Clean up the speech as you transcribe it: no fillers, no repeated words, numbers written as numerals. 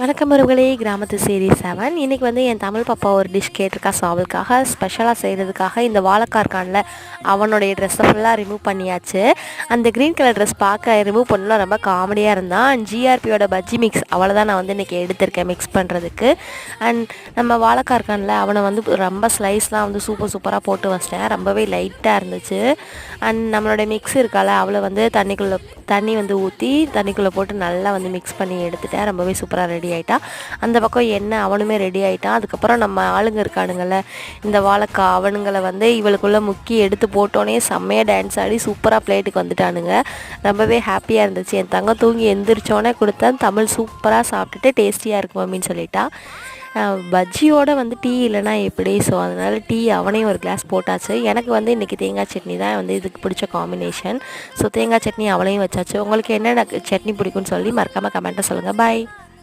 வணக்கம் உறவுகளே, கிராமத்து சீரீஸ் 7. இன்றைக்கி வந்து என் தமிழ் பாப்பா ஒரு டிஷ் கேட்டிருக்கா. ஸோ அவளுக்காக ஸ்பெஷலாக செய்கிறதுக்காக இந்த வாழைக்கார்கானில் அவனுடைய ட்ரெஸ்ஸை ஃபுல்லாக ரிமூவ் பண்ணியாச்சு. அந்த க்ரீன் கலர் ட்ரெஸ் பார்க்க ரிமூவ் பண்ணலாம் ரொம்ப காமெடியாக இருந்தான். அண்ட் ஜிஆர்பியோட பஜ்ஜி மிக்ஸ் அவளை தான் நான் வந்து இன்றைக்கி எடுத்திருக்கேன் மிக்ஸ் பண்ணுறதுக்கு. அண்ட் நம்ம வாழைக்கார்கானில் அவனை வந்து ரொம்ப ஸ்லைஸ்லாம் வந்து சூப்பராக போட்டு வச்சிட்டேன். ரொம்பவே லைட்டாக இருந்துச்சு. அண்ட் நம்மளுடைய மிக்ஸ் இருக்கால, அவளை வந்து தண்ணி வந்து ஊற்றி தண்ணிக்குள்ளே போட்டு நல்லா வந்து மிக்ஸ் பண்ணி எடுத்துட்டேன். ரொம்பவே சூப்பராக ரெடி ஆகிட்டா. அந்த பக்கம் எண்ணெய் அவனுமே ரெடி ஆகிட்டான். அதுக்கப்புறம் நம்ம ஆளுங்க இருக்கானுங்கள இந்த வாழைக்காய், அவனுங்களை வந்து இவளுக்குள்ளே முக்கி எடுத்து போட்டோன்னே செம்மையாக டான்ஸ் ஆடி சூப்பராக பிளேட்டுக்கு வந்துட்டானுங்க. ரொம்பவே ஹாப்பியாக இருந்துச்சு. என் தங்கம் தூங்கி எந்திரிச்சோன்னே கொடுத்தேன். தமிழ் சூப்பராக சாப்பிட்டுட்டு டேஸ்டியாக இருக்கு மம்மின்னு சொல்லிட்டா. பஜ்ஜியோடு வந்து டீ இல்லைனா எப்படி? ஸோ அதனால் டீ அவனையும் ஒரு கிளாஸ் போட்டாச்சு. எனக்கு வந்து இன்றைக்கி தேங்காய் சட்னி தான் வந்து இதுக்கு பிடிச்ச காம்பினேஷன். ஸோ தேங்காய் சட்னி அவளையும் வச்சாச்சு. உங்களுக்கு என்னென்ன சட்னி பிடிக்கும்னு சொல்லி மறக்காமல் கமெண்ட்டை சொல்லுங்கள். பாய்.